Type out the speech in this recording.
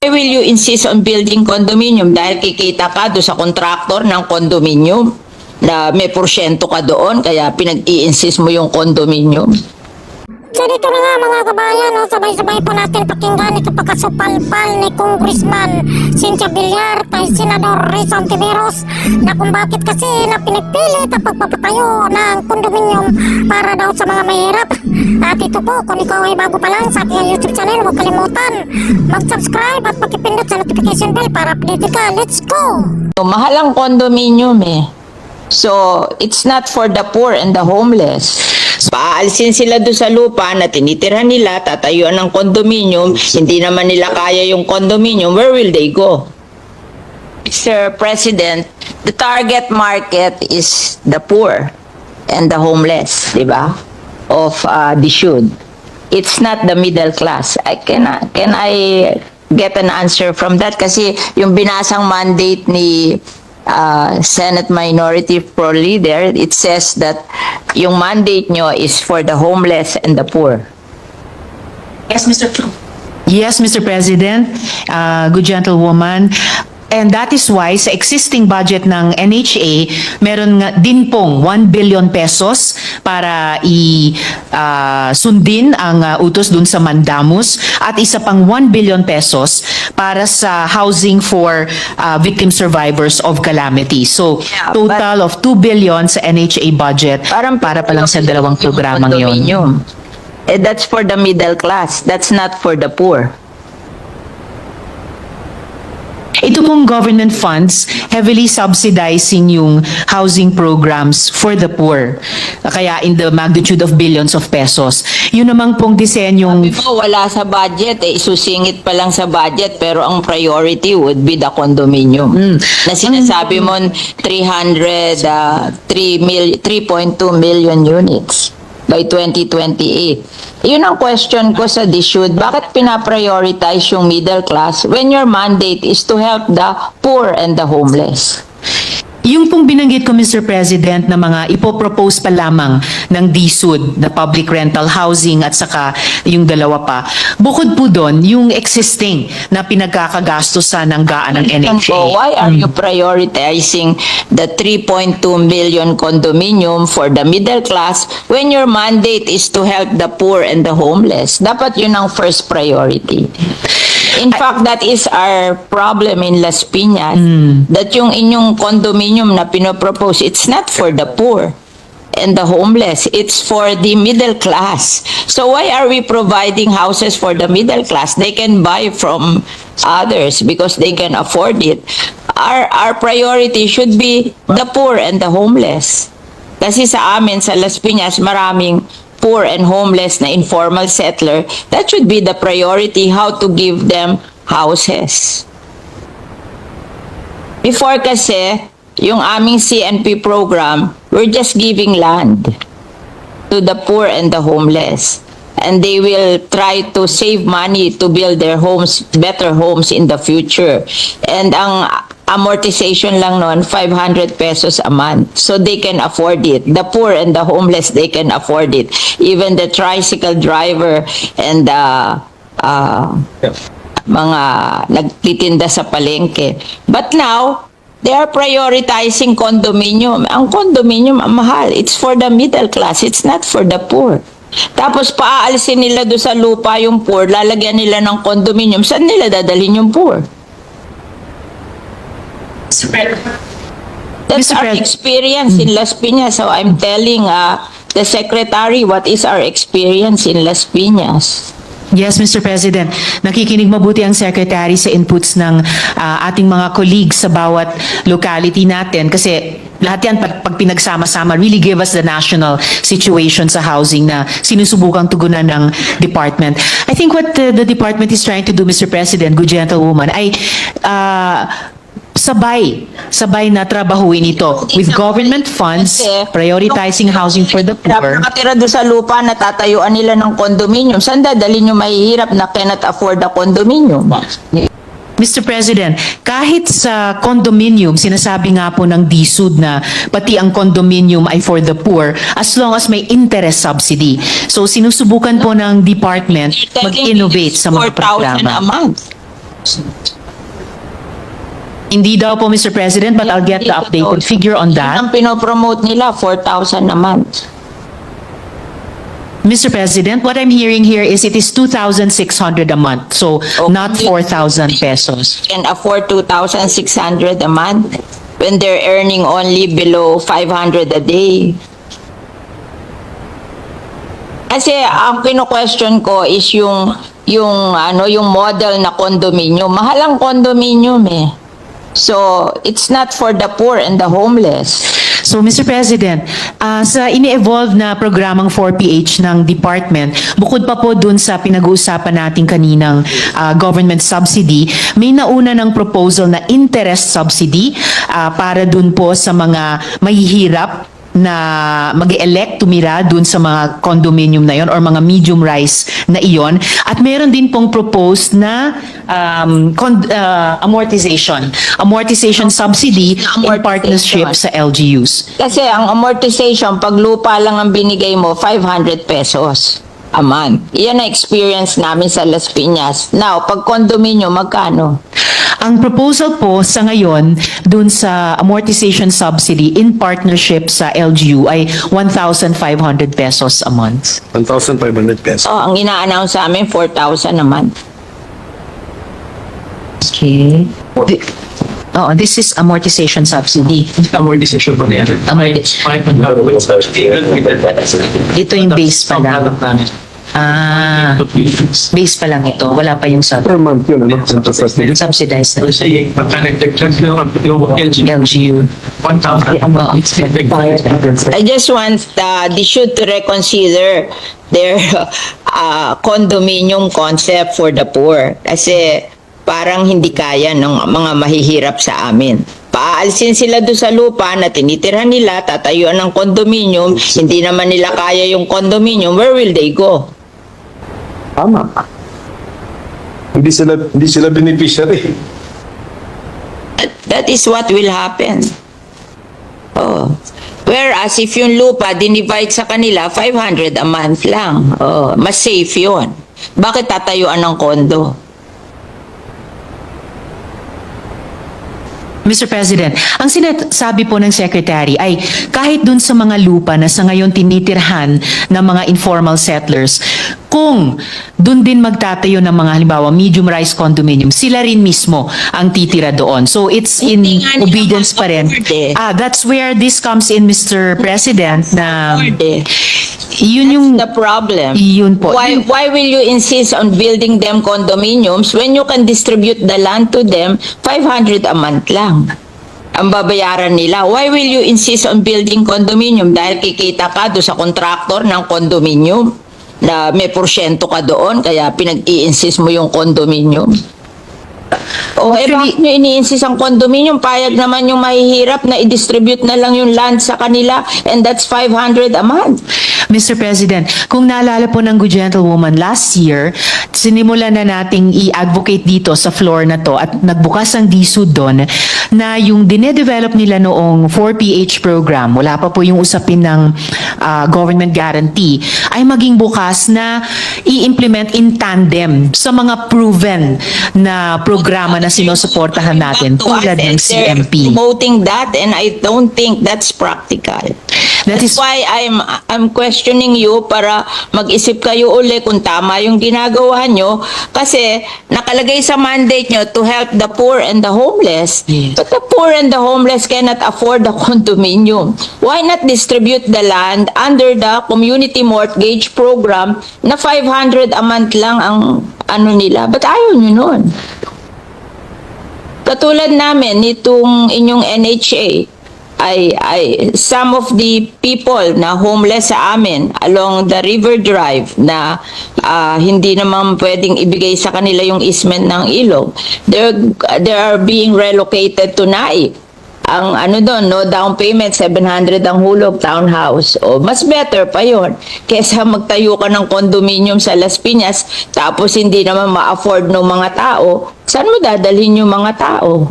Why will you insist on building condominium? Dahil kikita ka doon sa contractor ng condominium na may porsyento ka doon, kaya pinag-i-insist mo yung condominium. So dito na nga mga kabayan, no, sabay-sabay po natin pakinggan ito pagkasupalpal ni Congressman Cynthia Villar kay Senador Risa Hontiveros na kung bakit kasi na pinagpilit ang pagpapatayo ng condominium para daw sa mga mahirap. At ito po, kung ikaw ay bago pa lang sa ating YouTube channel, huwag kalimutan mag-subscribe at pakipindot sa notification bell para updated ka. Let's go! So, mahal ang condominium eh. So, it's not for the poor and the homeless. Paalisin sila doon sa lupa na tinitirhan nila, tatayuan ng condominium, hindi naman nila kaya yung condominium, where will they go? Mr. President, the target market is the poor and the homeless, di ba? Of the should. It's not the middle class. Can I get an answer from that? Kasi yung binasang mandate ni Senate Minority Pro Leader, it says that yung mandate nyo is for the homeless and the poor. Yes, Mr. President, good gentlewoman. And that is why sa existing budget ng NHA, meron nga din pong 1 billion pesos para sundin ang utos dun sa Mandamus at isa pang 1 billion pesos para sa housing for victim survivors of calamity. So, Yeah, total of 2 billion sa NHA budget para pa lang sa dalawang programang yon. Eh, that's for the middle class. That's not for the poor. Ito pong government funds heavily subsidizing yung housing programs for the poor. Kaya in the magnitude of billions of pesos. Yun namang pong disenyong... Wala sa budget eh. Isusingit pa lang sa budget pero ang priority would be the condominium. Na sinasabi mo 3.2 million units by 2028. Yun ang question ko sa DSUD. Bakit pinaprioritize yung middle class when your mandate is to help the poor and the homeless? Yung pong binanggit ko, Mr. President, na mga ipopropose pa lamang ng DSUD, na public rental housing at saka yung dalawa pa, bukod po doon, yung existing na pinagkakagastosan ng gaan ng NHA. So why are you prioritizing the 3.2 million condominium for the middle class when your mandate is to help the poor and the homeless? Dapat yun ang first priority. In fact, that is our problem in Las Piñas. That yung inyong condominium na pinopropose, it's not for the poor and the homeless. It's for the middle class. So why are we providing houses for the middle class? They can buy from others because they can afford it. Our priority should be the poor and the homeless. Kasi sa amin, sa Las Piñas, maraming poor and homeless na informal settler. That should be the priority, how to give them houses. Before kasi, yung aming CNP program, we're just giving land to the poor and the homeless. And they will try to save money to build their homes, better homes in the future. And ang amortization lang noon, 500 pesos a month. So they can afford it. The poor and the homeless, they can afford it. Even the tricycle driver and mga nagtitinda sa palengke. But now, they are prioritizing condominium. Ang condominium, ang mahal. It's for the middle class. It's not for the poor. Tapos paaalisin nila doon sa lupa yung poor, lalagyan nila ng condominium. Saan nila dadalhin yung poor? That's Mr. our President. experience in Las Piñas. So I'm telling the secretary what is our experience in Las Piñas. Yes, Mr. President. Nakikinig mabuti ang Secretary sa inputs ng ating mga colleagues sa bawat locality natin kasi lahat yan pag pinagsama-sama really give us the national situation sa housing na sinusubukang tugunan ng department. I think what the department is trying to do, Mr. President, good gentlewoman, ay sabay na trabahuin ito with government funds, prioritizing housing for the poor. Nakatira doon sa lupa na tatayuan nila ng condominium. Saan dadalhin yung mahihirap na cannot afford the condominium? Mr. President, kahit sa condominium, sinasabi nga po ng DSUD na pati ang condominium ay for the poor as long as may interest subsidy. So sinusubukan po ng department mag-innovate sa mga 4,000 a programa. month. Hindi daw po, Mr. President, but I'll get the updated figure on that. Ang pinopromote nila, 4,000 a month. Mr. President, what I'm hearing here is it is 2,600 a month, so not 4,000 pesos. Can afford 2,600 a month when they're earning only below 500 a day. Kasi ang kino-question ko is yung model na condominium. Mahal ang condominium eh. So, it's not for the poor and the homeless. So, Mr. President, sa ini-evolve na programang 4PH ng department, bukod pa po dun sa pinag-uusapan natin kaninang government subsidy, may nauna ng proposal na interest subsidy para dun po sa mga mahihirap na mag-elect tumira dun sa mga condominium na yon or mga medium rise na iyon. At meron din pong proposed na amortization subsidy in partnership sa LGUs. Kasi ang amortization, pag lupa lang ang binigay mo, 500 pesos a month. Iyan ang experience namin sa Las Piñas. Now, pag condominium, magkano? Ang proposal po sa ngayon dun sa amortization subsidy in partnership sa LGU ay 1,500 pesos a month. 1,500 pesos. Oh, ang ina-announce sa amin, 4,000 a month. Okay. This is amortization subsidy. Amortization pa niya. Ito yung base pa lang. Base pa lang ito. Wala pa yung Per month yun, ano? subsidized na. Kasi pagka-nag-check yung LGU. 1,000. I just want they should to reconsider their condominium concept for the poor. Kasi parang hindi kaya ng mga mahihirap sa amin. Paalisin sila doon sa lupa na tinitirhan nila, tatayuan ng condominium, hindi naman nila kaya yung condominium, where will they go? Tama. Hindi sila beneficiary. That is what will happen. Oh. Whereas if yung lupa dinivide sa kanila, 500 a month lang. Oh, mas safe yun. Bakit tatayuan ng kondo? Mr. President, ang sinasabi po ng Secretary ay kahit dun sa mga lupa na sa ngayon tinitirhan ng mga informal settlers, kung dun din magtatayo ng mga halimbawa medium-rise condominium, sila rin mismo ang titira doon. So it's in Hindi nga nila obedience pa rin. ma-afford eh. That's where this comes in, Mr. President, na Eh, yun yung the problem. Yun po. Why will you insist on building them condominiums when you can distribute the land to them 500 a month lang? Ang babayaran nila. Why will you insist on building condominium? Dahil kikita ka doon sa contractor ng condominium na may porsyento ka doon, kaya pinag-i-insist mo yung condominium. O eh Actually- bakit nyo ini-insist ang condominium? Payag naman yung mahihirap na i-distribute na lang yung land sa kanila and that's 500 a month. Mr. President, kung naalala po ng good gentlewoman last year, sinimulan na nating i-advocate dito sa floor na to at nagbukas ang DSUD doon na yung dinedevelop nila noong 4PH program, wala pa po yung usapin ng government guarantee, ay maging bukas na i-implement in tandem sa mga proven na programa na sinusuportahan natin tulad ng CMP. Promoting that and I don't think that's practical. That That's is- why I'm questioning you para mag-isip kayo uli kung tama yung ginagawa nyo kasi nakalagay sa mandate nyo to help the poor and the homeless. Yes. But the poor and the homeless cannot afford the condominium. Why not distribute the land under the community mortgage program na 500 a month lang ang ano nila? But ayaw nyo nun. Katulad namin, nitong inyong NHA, ay some of the people na homeless sa amin along the River Drive na hindi naman pwedeng ibigay sa kanila yung easement ng ilog. They are being relocated to Naik. Ang ano doon, no down payment, 700 ang hulog, townhouse. O, mas better pa yon kesa magtayo ka ng condominium sa Las Piñas tapos hindi naman ma-afford ng mga tao. Saan mo dadalhin yung mga tao?